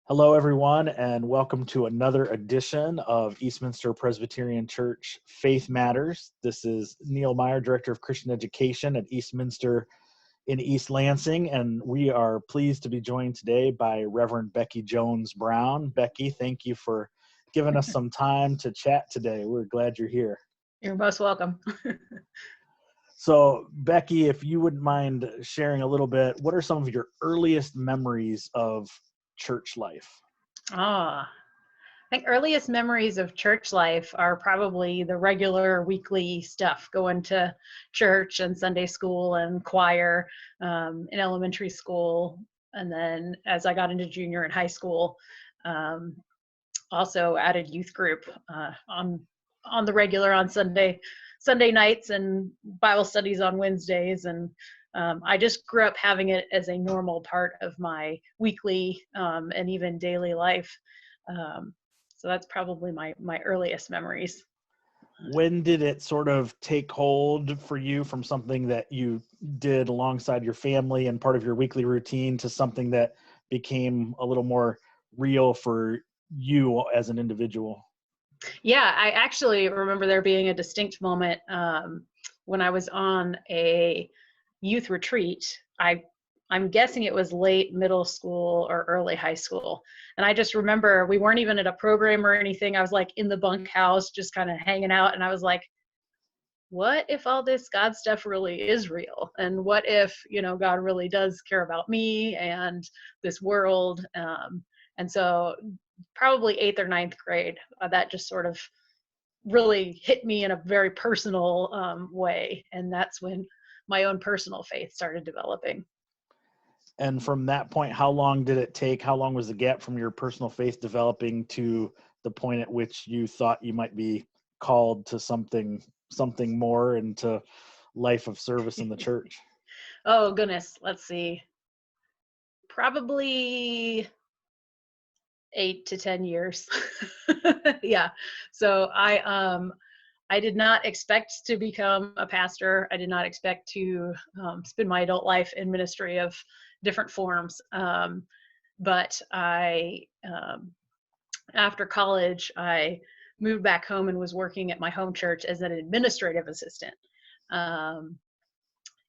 Hello, everyone, and welcome to another edition of East Minster Presbyterian Church Faith Matters. This is Neil Meyer, Director of Christian Education at East Minster in East Lansing, and we are pleased to be joined today by Reverend Becky Jones Brown. Becky, thank you for giving us some time to chat today. We're glad you're here. You're most welcome. So, Becky, if you wouldn't mind sharing a little bit, what are some of your earliest memories of church life? I think earliest memories of church life are probably the regular weekly stuff, going to church and Sunday school and choir in elementary school. And then as I got into junior and high school, also added youth group on the regular on Sunday nights and Bible studies on Wednesdays. And I just grew up having it as a normal part of my weekly and even daily life. So that's probably my earliest memories. When did it sort of take hold for you from something that you did alongside your family and part of your weekly routine to something that became a little more real for you as an individual? Yeah, I actually remember there being a distinct moment when I was on a youth retreat. I'm guessing it was late middle school or early high school. And I just remember we weren't even at a program or anything. I was like in the bunkhouse, just kind of hanging out. And I was like, what if all this God stuff really is real? And what if, God really does care about me and this world? And so probably 8th or 9th grade, that just sort of really hit me in a very personal way. And that's when my own personal faith started developing. And from that point, how long did it take? How long was the gap from your personal faith developing to the point at which you thought you might be called to something more into life of service in the church? Oh, goodness. Let's see. Probably 8 to 10 years. Yeah. So I did not expect to become a pastor. I did not expect to spend my adult life in ministry of different forms. But after college, I moved back home and was working at my home church as an administrative assistant.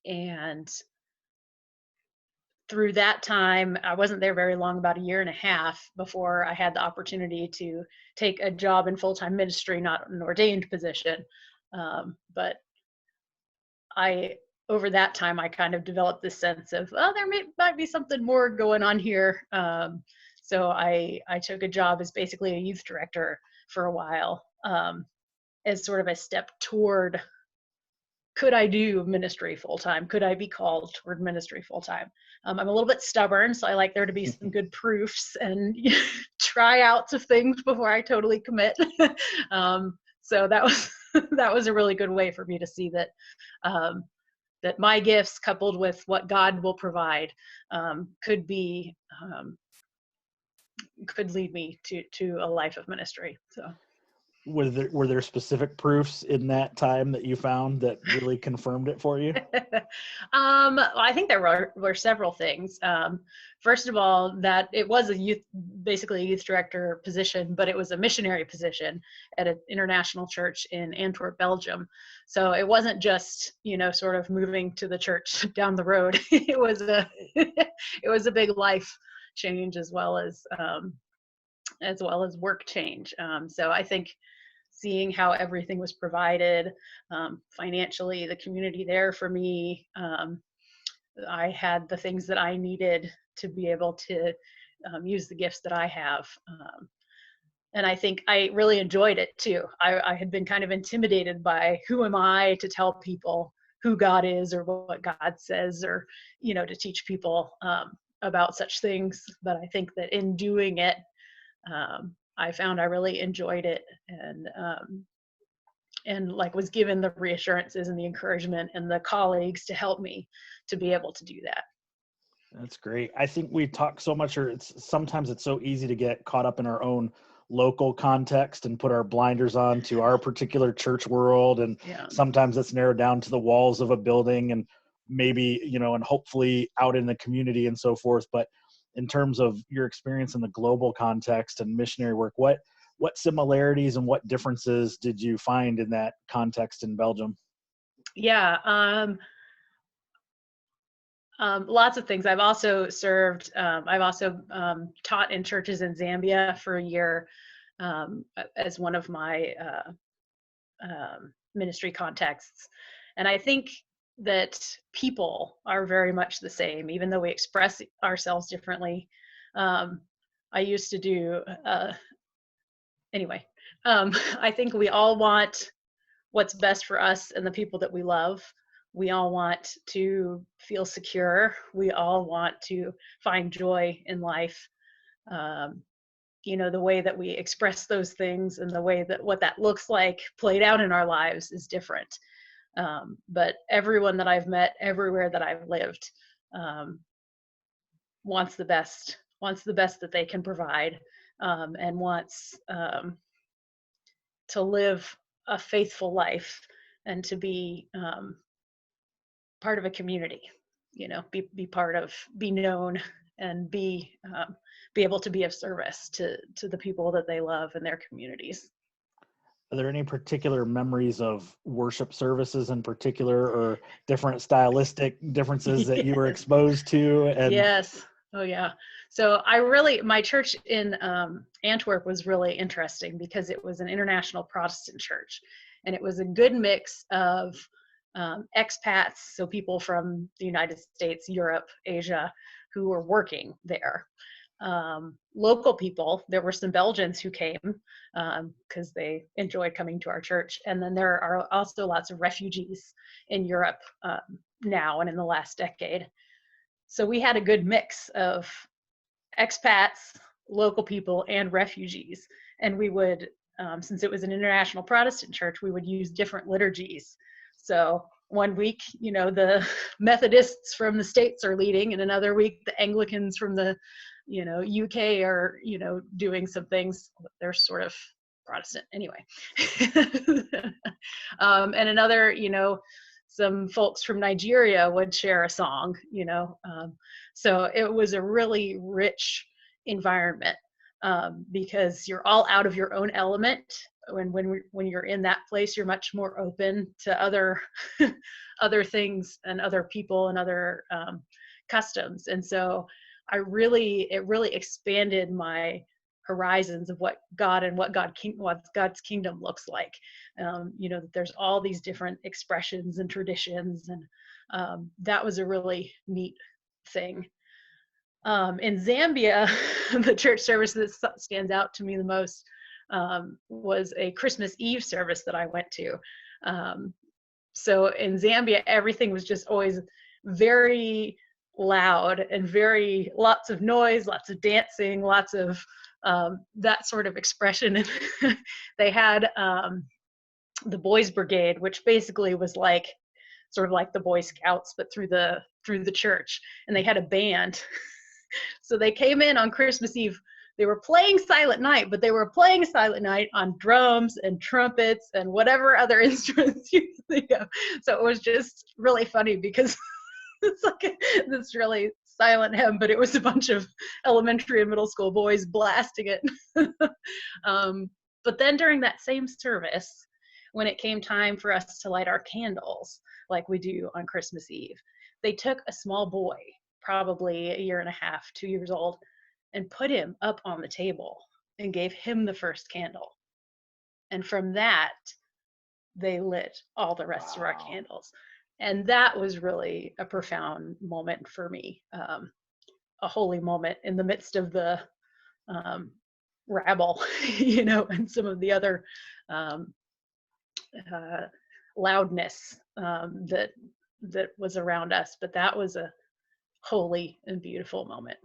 And through that time, I wasn't there very long, about a year and a half, before I had the opportunity to take a job in full-time ministry, not an ordained position. But over that time, I kind of developed this sense of, there might be something more going on here. So I took a job as basically a youth director for a while, as sort of a step toward, could I do ministry full-time? Could I be called toward ministry full-time? I'm a little bit stubborn, so I like there to be some good proofs and tryouts of things before I totally commit. So that was a really good way for me to see that that my gifts, coupled with what God will provide, could lead me to a life of ministry. So. Were there specific proofs in that time that you found that really confirmed it for you? I think there were several things. First of all, that it was basically a youth director position, but it was a missionary position at an international church in Antwerp, Belgium. So it wasn't just, sort of moving to the church down the road. It was a big life change as well as work change. So I think seeing how everything was provided financially, the community there for me, I had the things that I needed to be able to use the gifts that I have. And I think I really enjoyed it too. I had been kind of intimidated by, who am I to tell people who God is or what God says, or, to teach people about such things. But I think that in doing it, I found I really enjoyed it, and like was given the reassurances and the encouragement and the colleagues to help me to be able to do that. That's great. I think we talk so much, or sometimes it's so easy to get caught up in our own local context and put our blinders on to our particular church world. And sometimes it's narrowed down to the walls of a building and maybe, and hopefully out in the community and so forth. But in terms of your experience in the global context and missionary work. What similarities and what differences did you find in that context in Belgium? Yeah, lots of things. I've also served, I've also taught in churches in Zambia for a year as one of my ministry contexts. And I think that people are very much the same, even though we express ourselves differently. I used to do, anyway, I think we all want what's best for us and the people that we love. We all want to feel secure. We all want to find joy in life. Um, the way that we express those things and the way that what that looks like played out in our lives is different. But everyone that I've met, everywhere that I've lived, wants the best that they can provide, and wants to live a faithful life and to be part of a community, be known and be able to be of service to the people that they love in their communities. Are there any particular memories of worship services in particular, or different stylistic differences that you were Yes. exposed to? And Yes. Oh yeah. So my church in Antwerp was really interesting because it was an international Protestant church, and it was a good mix of expats, so people from the United States, Europe, Asia, who were working there. Local people, there were some Belgians who came because they enjoyed coming to our church. And then there are also lots of refugees in Europe now and in the last decade. So we had a good mix of expats, local people, and refugees. And we would, since it was an international Protestant church, we would use different liturgies. So one week, the Methodists from the States are leading, and another week, the Anglicans from the, UK are, doing some things. They're sort of Protestant anyway. And another, some folks from Nigeria would share a song, so it was a really rich environment, because you're all out of your own element. When you're in that place, you're much more open to other other things and other people and other customs. And so it really expanded my horizons of what God and what God's kingdom looks like. That there's all these different expressions and traditions, and that was a really neat thing. In Zambia, the church service that stands out to me the most was a Christmas Eve service that I went to. So in Zambia, everything was just always very loud and lots of noise, lots of dancing, lots of that sort of expression. And they had the Boys Brigade, which basically was sort of like the Boy Scouts, but through the church. And they had a band. So they came in on Christmas Eve. They were playing Silent Night, but they were playing Silent Night on drums and trumpets and whatever other instruments you think of. So it was just really funny because it's like this really silent hymn, but it was a bunch of elementary and middle school boys blasting it. But then during that same service, when it came time for us to light our candles, like we do on Christmas Eve, they took a small boy, probably a year and a half, 2 years old, and put him up on the table and gave him the first candle. And from that, they lit all the rest of our candles. And that was really a profound moment for me, a holy moment in the midst of the rabble, and some of the other loudness that was around us. But that was a holy and beautiful moment.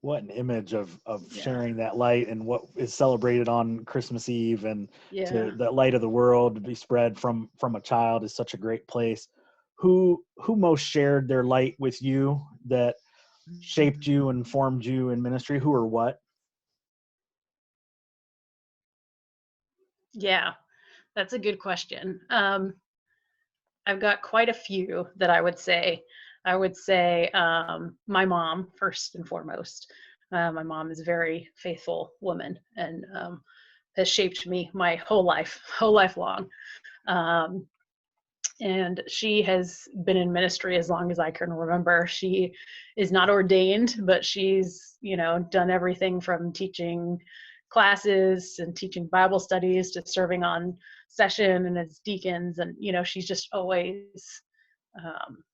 what an image of sharing that light and what is celebrated on Christmas Eve, and to the light of the world to be spread from a child is such a great place. Who most shared their light with you, that shaped you and formed you in ministry? Who or what? Yeah, that's a good question. I've got quite a few that I would say. I would say my mom, first and foremost. My mom is a very faithful woman and has shaped me my whole life long. Um, and she has been in ministry as long as I can remember. She is not ordained, but she's, done everything from teaching classes and teaching Bible studies to serving on session and as deacons. And, she's just always um,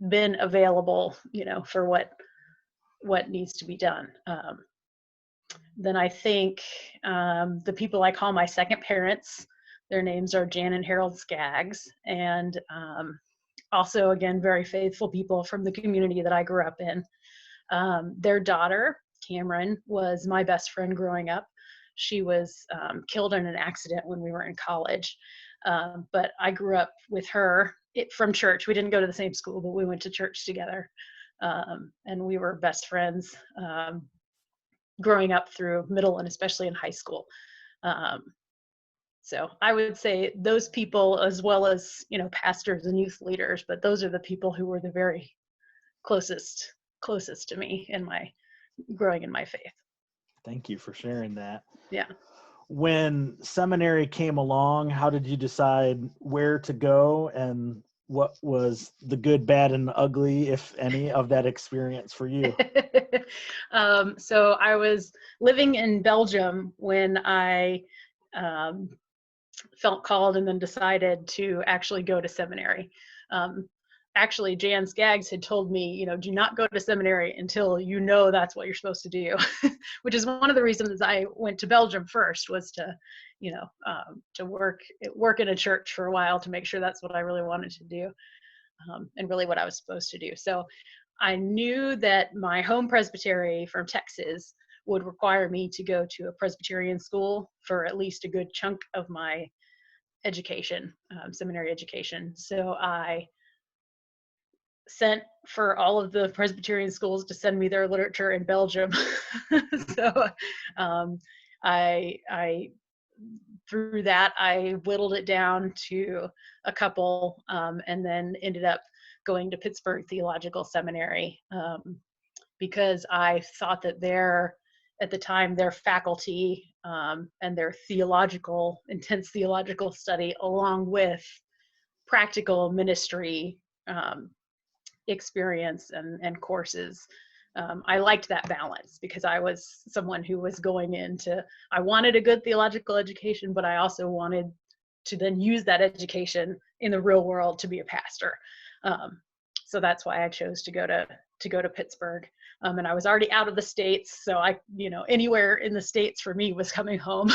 been available, for what needs to be done. Then I think the people I call my second parents, their names are Jan and Harold Skaggs, and also, again, very faithful people from the community that I grew up in. Their daughter, Cameron, was my best friend growing up. She was killed in an accident when we were in college, but I grew up with her from church. We didn't go to the same school, but we went to church together, and we were best friends growing up through middle and especially in high school. So I would say those people, as well as, pastors and youth leaders, but those are the people who were the very closest to me in my growing in my faith. Thank you for sharing that. Yeah. When seminary came along, how did you decide where to go, and what was the good, bad, and ugly, if any, of that experience for you? So I was living in Belgium when I felt called and then decided to actually go to seminary. Actually, Jan Skaggs had told me, do not go to seminary until that's what you're supposed to do, which is one of the reasons I went to Belgium first, was to, to work in a church for a while to make sure that's what I really wanted to do, and really what I was supposed to do. So I knew that my home presbytery from Texas would require me to go to a Presbyterian school for at least a good chunk of my education, seminary education. So I sent for all of the Presbyterian schools to send me their literature in Belgium. So I through that, I whittled it down to a couple, and then ended up going to Pittsburgh Theological Seminary, because I thought that at the time, their faculty and their intense theological study, along with practical ministry experience and courses. I liked that balance, because I was someone who was I wanted a good theological education, but I also wanted to then use that education in the real world to be a pastor. So that's why I chose to go to Pittsburgh. And I was already out of the States, so anywhere in the States for me was coming home.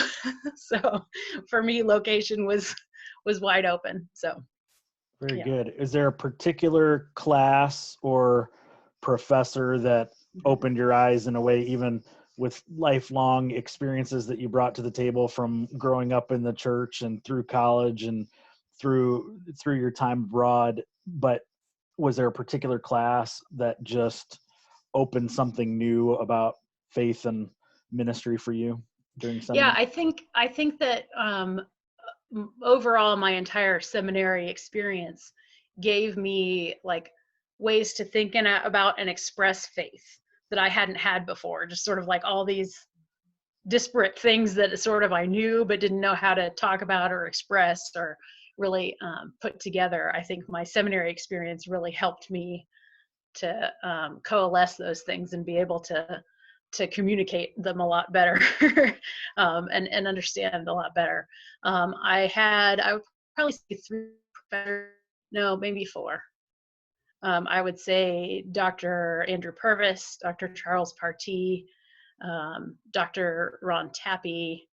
So for me, location was wide open. So. Very good. Is there a particular class or professor that opened your eyes in a way, even with lifelong experiences that you brought to the table from growing up in the church and through college and through your time abroad? But was there a particular class that just opened something new about faith and ministry for you during seminary? Yeah, I think that overall my entire seminary experience gave me ways to think about and express faith that I hadn't had before. Just sort of like all these disparate things that sort of I knew but didn't know how to talk about or express or really put together. I think my seminary experience really helped me to coalesce those things and be able to communicate them a lot better and understand a lot better. I would probably say 3 professors, no, maybe 4. I would say Dr. Andrew Purvis, Dr. Charles Partee, Dr. Ron Tappy,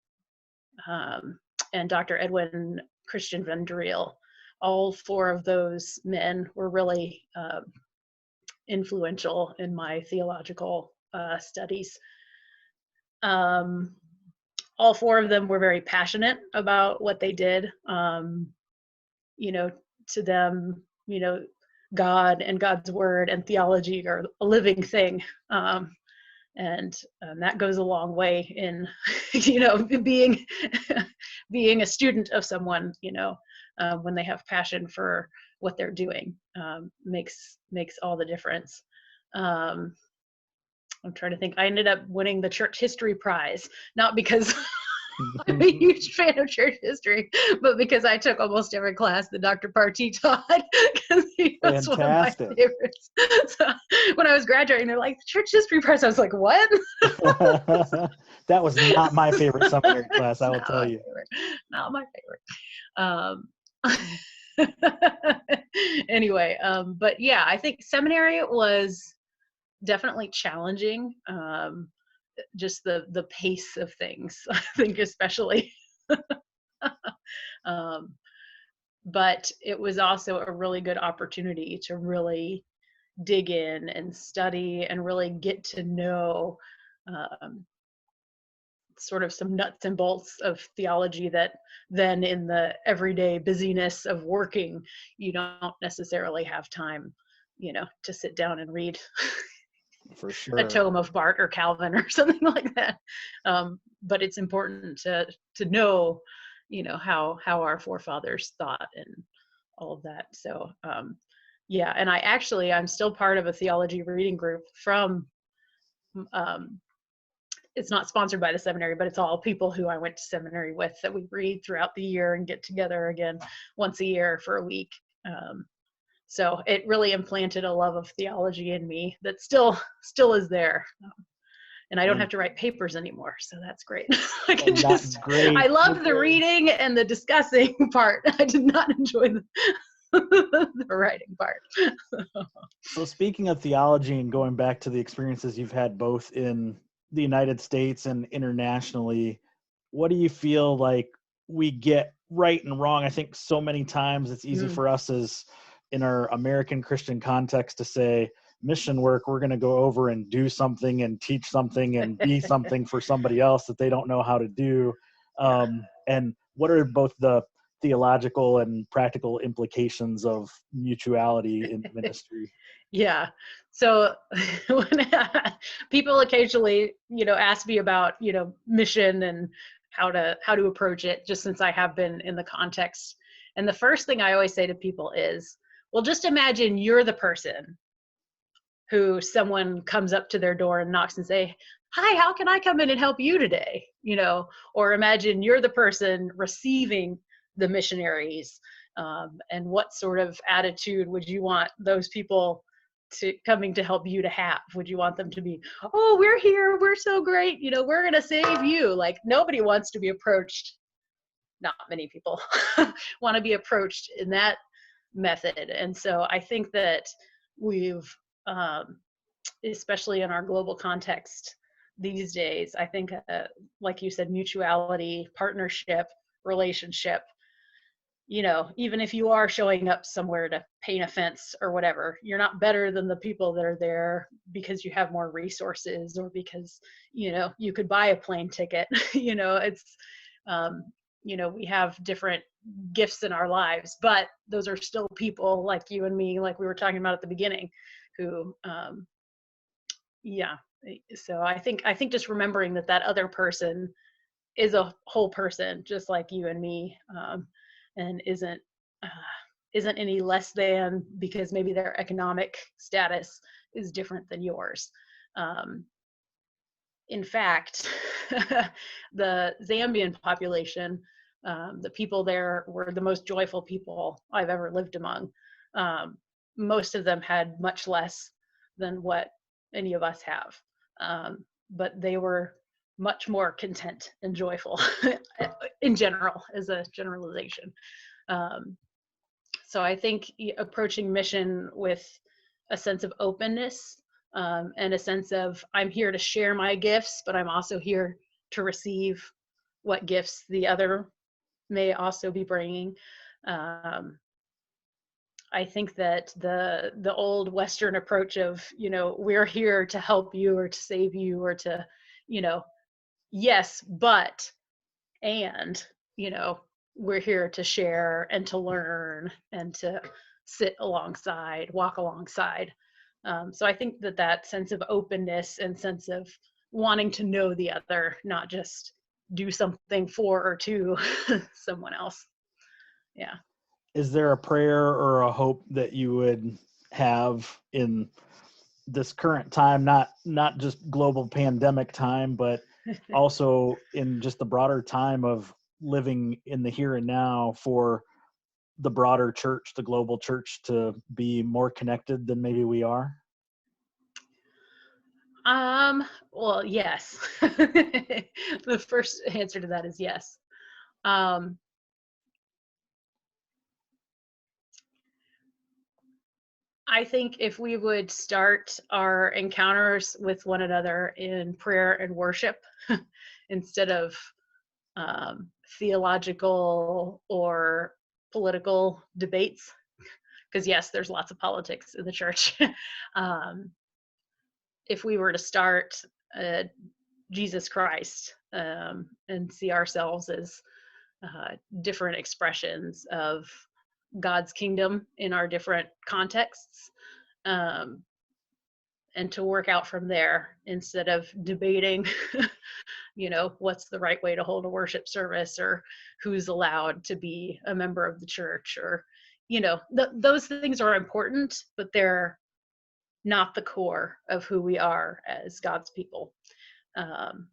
and Dr. Edwin Christian Van Driel. All 4 of those men were really influential in my theological studies. All 4 of them were very passionate about what they did. To them, God and God's word and theology are a living thing. And that goes a long way in, being a student of someone, when they have passion for what they're doing makes all the difference. Um, I'm trying to think. I ended up winning the church history prize, not because I'm a huge fan of church history, but because I took almost every class that Dr. Partee taught, because he was one of my Fantastic. favorites. So when I was graduating, they're like, church history prize. I was like, what? That was not my favorite seminary class, It's I will tell you. not my favorite. Anyway, but yeah, I think seminary was definitely challenging. Just the pace of things, I think, especially. um, but it was also a really good opportunity to really dig in and study and really get to know um, sort of some nuts and bolts of theology that then in the everyday busyness of working, you don't necessarily have time, to sit down and read For a sure. tome of Barth or Calvin or something like that. But it's important to know, how our forefathers thought and all of that. So yeah, and I'm still part of a theology reading group from it's not sponsored by the seminary, but it's all people who I went to seminary with that we read throughout the year and get together again once a year for a week. So it really implanted a love of theology in me that still is there. And I don't have to write papers anymore, so that's great. I can That's great. I loved the reading and the discussing part. I did not enjoy the writing part. So speaking of theology and going back to the experiences you've had both in the United States and internationally, what do you feel like we get right and wrong? I think so many times it's easy for us as in our American Christian context to say, mission work, we're going to go over and do something and teach something and be something for somebody else that they don't know how to do. And what are both the theological and practical implications of mutuality in ministry? Yeah. So when people occasionally, ask me about, mission and how to approach it, just since I have been in the context. And the first thing I always say to people is, well, just imagine you're the person who someone comes up to their door and knocks and say, hi, how can I come in and help you today? Or imagine you're the person receiving the missionaries. And what sort of attitude would you want those people coming to help you to have? Would you want them to be, oh, we're here, we're so great, we're going to save you? Like, nobody wants to be approached. Not many people want to be approached in that method. And so I think that we've, especially in our global context these days, I think, like you said, mutuality, partnership, relationship, even if you are showing up somewhere to paint a fence or whatever, you're not better than the people that are there because you have more resources or because, you could buy a plane ticket. It's, we have different gifts in our lives, but those are still people like you and me, like we were talking about at the beginning, who, yeah. So I think just remembering that other person is a whole person, just like you and me, and isn't any less than because maybe their economic status is different than yours. In fact, the Zambian population, the people there were the most joyful people I've ever lived among. Most of them had much less than what any of us have, but they were much more content and joyful in general, as a generalization. So I think approaching mission with a sense of openness, and a sense of, I'm here to share my gifts, but I'm also here to receive what gifts the other may also be bringing. I think that the old Western approach of, we're here to help you or to save you or to, yes, but, and, we're here to share and to learn and to sit alongside, walk alongside. So I think that sense of openness and sense of wanting to know the other, not just do something for or to someone else. Yeah. is there a prayer or a hope that you would have in this current time, not just global pandemic time, but also in just the broader time of living in the here and now, for the broader church, the global church, to be more connected than maybe we are? Well, yes. The first answer to that is yes. Um, I think if we would start our encounters with one another in prayer and worship instead of theological or political debates, because yes, there's lots of politics in the church. um, if we were to start Jesus Christ, and see ourselves as different expressions of God's kingdom in our different contexts, um, and to work out from there instead of debating, what's the right way to hold a worship service, or who's allowed to be a member of the church, or, those things are important, but they're not the core of who we are as God's people. Um,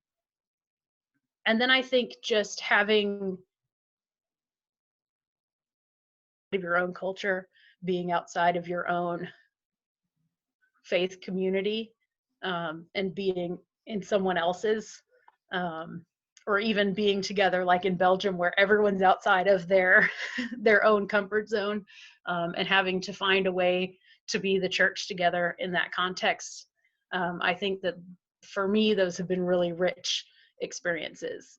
and then I think just having of your own culture, being outside of your own faith community, and being in someone else's, um, or even being together like in Belgium, where everyone's outside of their their own comfort zone, and having to find a way to be the church together in that context. I think that for me, those have been really rich experiences.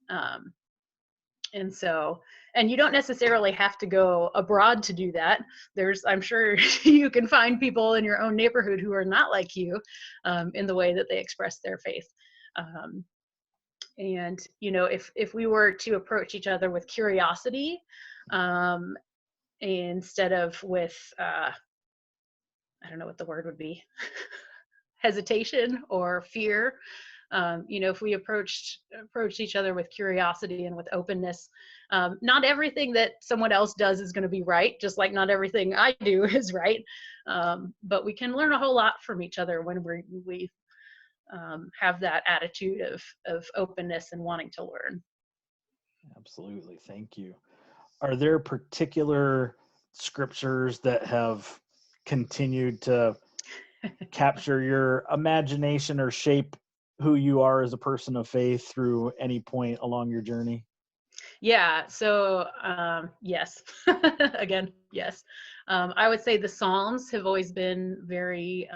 And so, and you don't necessarily have to go abroad to do that. I'm sure you can find people in your own neighborhood who are not like you, in the way that they express their faith. And if we were to approach each other with curiosity, instead of with I don't know what the word would be, hesitation or fear. If we approached each other with curiosity and with openness, not everything that someone else does is going to be right, just like not everything I do is right. But we can learn a whole lot from each other when we have that attitude of openness and wanting to learn. Absolutely. Thank you. Are there particular scriptures that have continued to capture your imagination or shape who you are as a person of faith through any point along your journey? Yeah, so yes. Again, yes. I would say the Psalms have always been very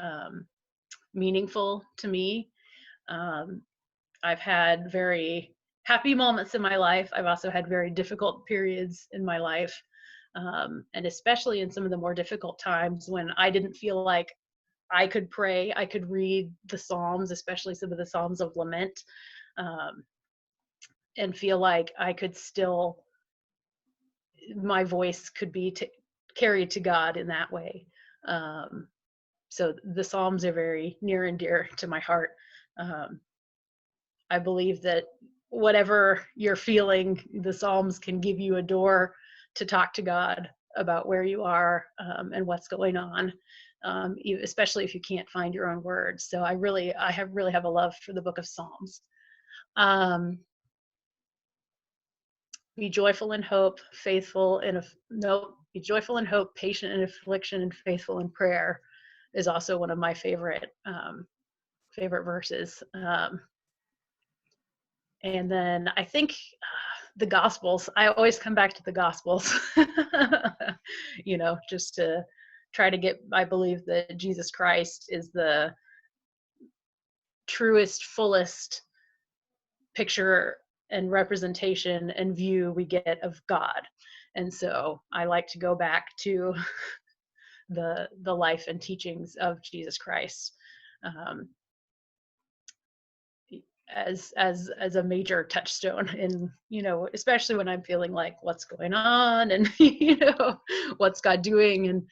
meaningful to me. um, I've had very happy moments in my life. I've also had very difficult periods in my life. And especially in some of the more difficult times when I didn't feel like I could pray, I could read the Psalms, especially some of the Psalms of Lament, um, and feel like I could still, my voice could be carried to God in that way. Um, so the Psalms are very near and dear to my heart. Um, I believe that whatever you're feeling, the Psalms can give you a door to talk to God about where you are, and what's going on, especially if you can't find your own words. So I really have a love for the book of Psalms. Um, be joyful in hope, faithful in no, be joyful in hope, patient in affliction, and faithful in prayer is also one of my favorite verses. And then I think the Gospels, I always come back to the Gospels, just to try to I believe that Jesus Christ is the truest, fullest picture and representation and view we get of God. And so I like to go back to the life and teachings of Jesus Christ, um, as a major touchstone in, especially when I'm feeling like what's going on, and what's God doing, and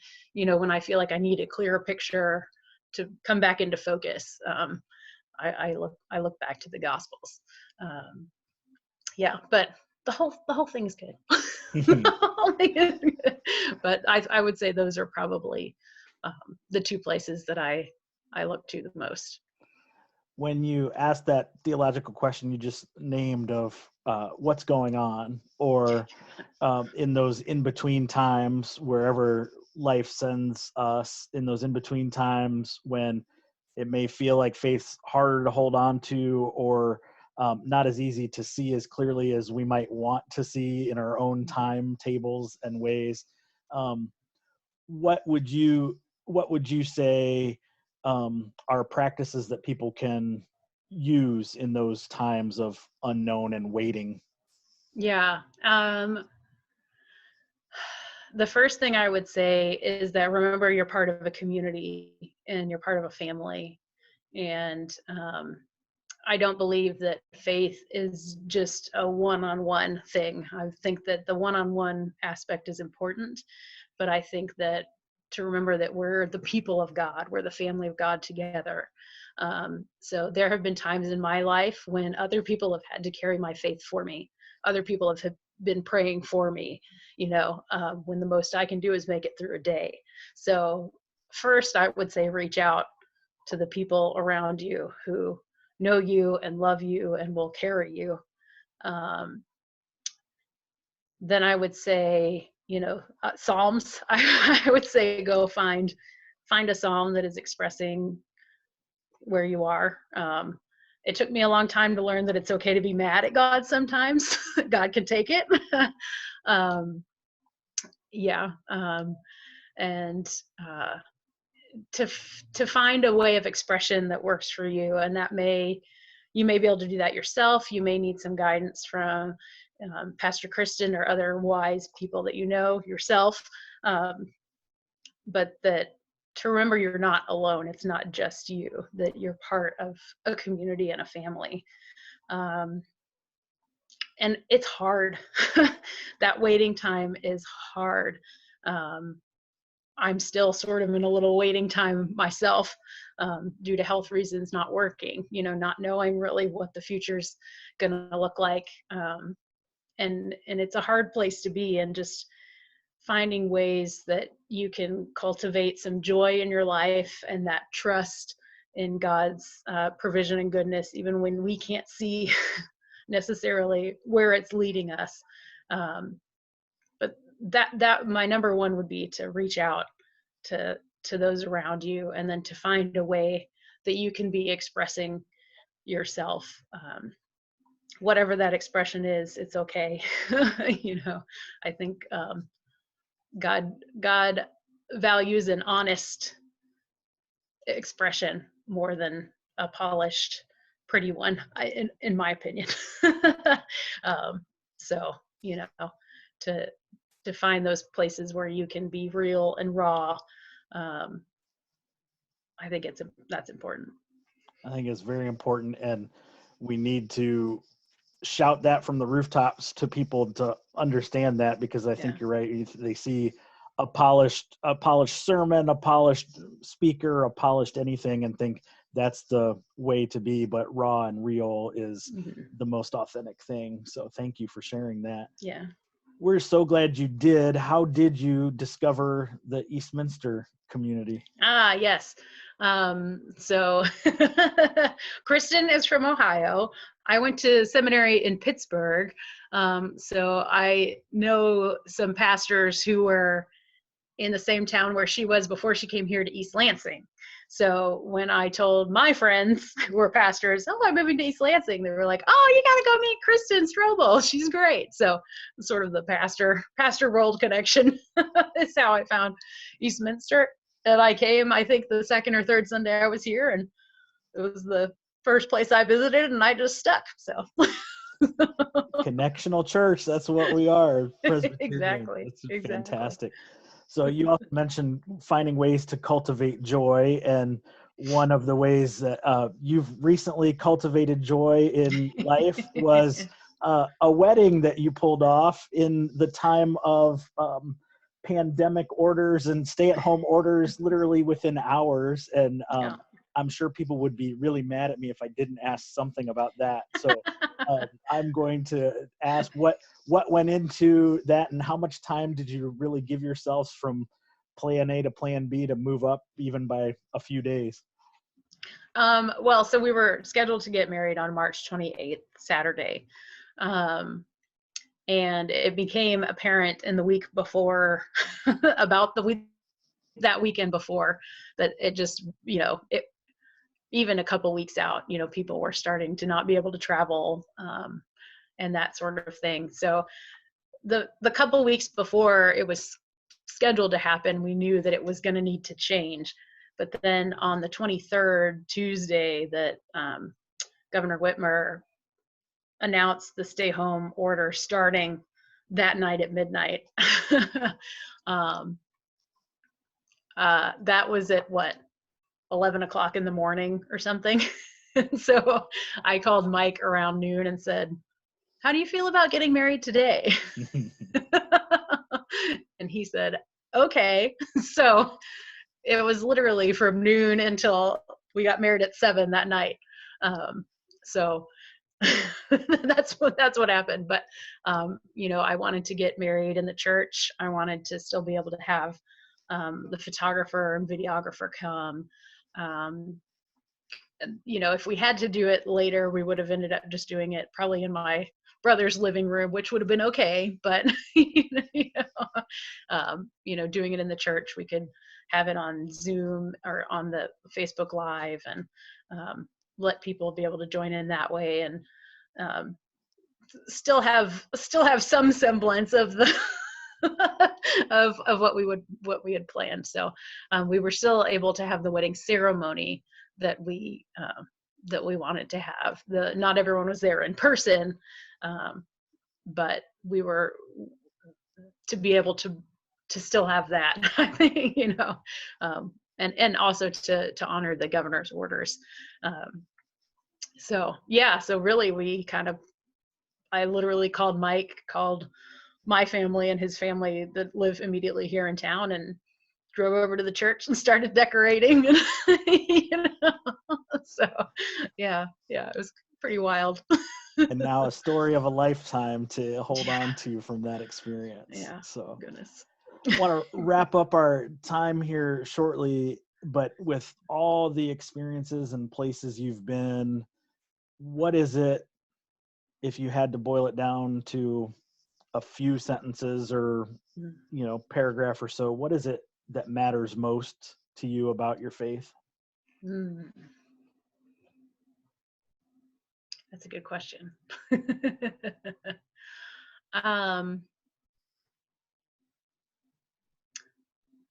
when I feel like I need a clearer picture to come back into focus. I look back to the Gospels. Yeah, but the whole thing's good. The whole thing is good. But I would say those are probably the two places that I look to the most. When you ask that theological question you just named of what's going on, or in those in-between times, wherever life sends us, in those in-between times when it may feel like faith's harder to hold on to, or not as easy to see as clearly as we might want to see in our own timetables and ways, what would you say are practices that people can use in those times of unknown and waiting? Yeah. The first thing I would say is that remember you're part of a community and you're part of a family. And I don't believe that faith is just a one-on-one thing. I think that the one-on-one aspect is important, but I think that to remember that we're the people of God, we're the family of God together. So there have been times in my life when other people have had to carry my faith for me. Other people have been praying for me, when the most I can do is make it through a day. So first, I would say reach out to the people around you who know you and love you and will carry you. Then I would say, Psalms. I would say go find a psalm that is expressing where you are. It took me a long time to learn that it's okay to be mad at God sometimes. God can take it. And to find a way of expression that works for you, and you may be able to do that yourself. You may need some guidance from Pastor Kristen or other wise people that you know yourself, but that to remember you're not alone. It's not just you, that you're part of a community and a family. And it's hard. That waiting time is hard. I'm still sort of in a little waiting time myself, due to health reasons, not working, not knowing really what the future's going to look like. And it's a hard place to be, and just finding ways that you can cultivate some joy in your life and that trust in God's provision and goodness, even when we can't see necessarily where it's leading us. But that my number one would be to reach out to those around you, and then to find a way that you can be expressing yourself. Whatever that expression is, it's okay. I think God values an honest expression more than a polished, pretty one, in my opinion. So, to find those places where you can be real and raw, I think that's important. I think it's very important, and we need to shout that from the rooftops to people to understand that, because I think you're right. They see a polished sermon, a polished speaker, a polished anything, and think that's the way to be, but raw and real is the most authentic thing. So thank you for sharing that. Yeah. We're so glad you did. How did you discover the East Minster community? Yes. So Kristen is from Ohio. I went to seminary in Pittsburgh. So I know some pastors who were in the same town where she was before she came here to East Lansing. So when I told my friends who were pastors, I'm moving to East Lansing, they were like, oh, you got to go meet Kristen Strobel. She's great. So sort of the pastor world connection is how I found East Minster. And I came, I think, the second or third Sunday I was here, and it was the first place I visited, and I just stuck. So Connectional church, that's what we are. Exactly. It's fantastic. So you also mentioned finding ways to cultivate joy, and one of the ways that you've recently cultivated joy in life was a wedding that you pulled off in the time of pandemic orders and stay-at-home orders, literally within hours. And I'm sure people would be really mad at me if I didn't ask something about that. So I'm going to ask what went into that, and how much time did you really give yourselves from plan A to plan B to move up even by a few days? Well, so we were scheduled to get married on March 28th, Saturday. And it became apparent in the week before, about the week, that weekend before, that it just, it, even a couple weeks out, people were starting to not be able to travel, and that sort of thing. So the couple weeks before it was scheduled to happen, we knew that it was going to need to change. But then on the 23rd, Tuesday, that Governor Whitmer announced the stay home order starting that night at midnight. um, that was at 11 o'clock in the morning or something. So I called Mike around noon and said, "How do you feel about getting married today?" And he said, "Okay." So it was literally from noon until we got married at 7 that night. So that's what happened. But I wanted to get married in the church. I wanted to still be able to have the photographer and videographer come. If we had to do it later, we would have ended up just doing it probably in my brother's living room, which would have been okay. But doing it in the church, we could have it on Zoom or on the Facebook Live, and let people be able to join in that way, and still have some semblance of the of what we had planned. So we were still able to have the wedding ceremony that we wanted to have. Not everyone was there in person, but we were to be able to still have that. I think, and also to honor the governor's orders. So really I literally called Mike, called my family and his family that live immediately here in town, and drove over to the church and started decorating. So it was pretty wild. And now a story of a lifetime to hold on to from that experience. Yeah. So Goodness. I want to wrap up our time here shortly, but with all the experiences and places you've been, what is it, if you had to boil it down to a few sentences or paragraph or so, what is it that matters most to you about your faith? That's a good question.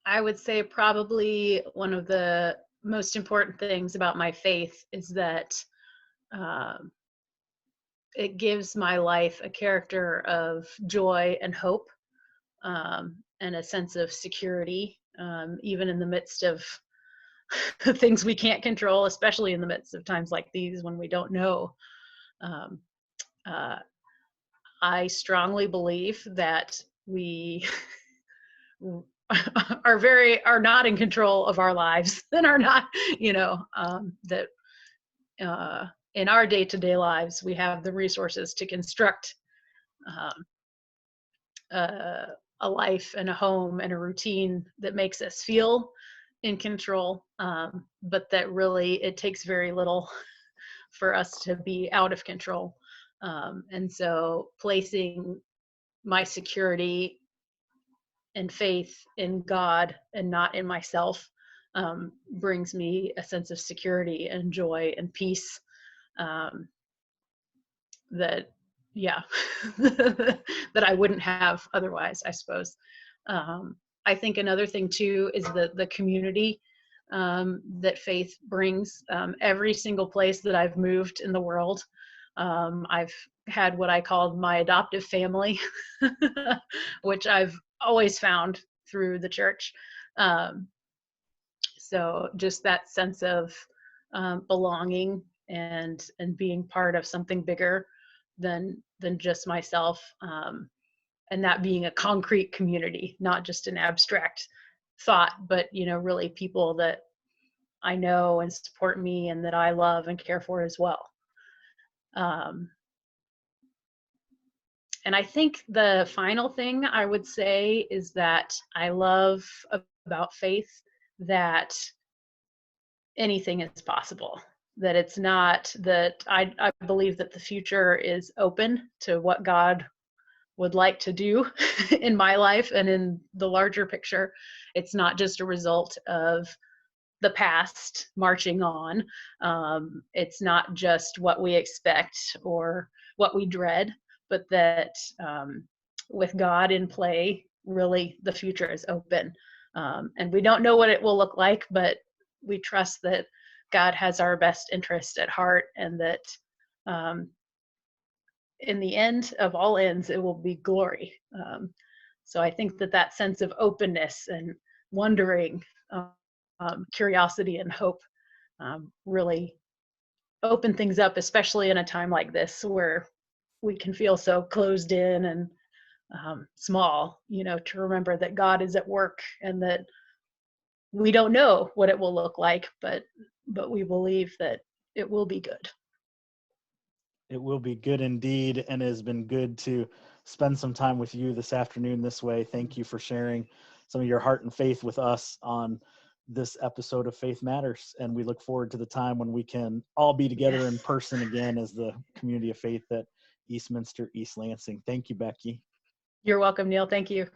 I would say probably one of the most important things about my faith is that it gives my life a character of joy and hope, and a sense of security, even in the midst of things we can't control, especially in the midst of times like these when we don't know. I strongly believe that we are not in control of our lives, and are not, that in our day-to-day lives we have the resources to construct a life and a home and a routine that makes us feel in control, but that really it takes very little for us to be out of control. And so placing my security and faith in God and not in myself brings me a sense of security and joy and peace, that that I wouldn't have otherwise, I suppose. I think another thing too is the community that faith brings. Every single place that I've moved in the world, I've had what I called my adoptive family, which I've always found through the church. So just that sense of belonging and being part of something bigger than just myself, and that being a concrete community, not just an abstract thought, but really people that I know and support me and that I love and care for as well. And I think the final thing I would say is that I love about faith that anything is possible. That it's not that I believe that the future is open to what God would like to do in my life and in the larger picture. It's not just a result of the past marching on. It's not just what we expect or what we dread, but that with God in play, really the future is open. And we don't know what it will look like, but we trust that God has our best interest at heart, and that in the end of all ends, it will be glory. So I think that that sense of openness and wondering, curiosity and hope really open things up, especially in a time like this where we can feel so closed in and small, to remember that God is at work and that we don't know what it will look like, but we believe that it will be good. It will be good indeed, and it has been good to spend some time with you this afternoon this way. Thank you for sharing some of your heart and faith with us on this episode of Faith Matters, and we look forward to the time when we can all be together in person again as the community of faith at East Minster, East Lansing. Thank you, Becky. You're welcome, Neil. Thank you.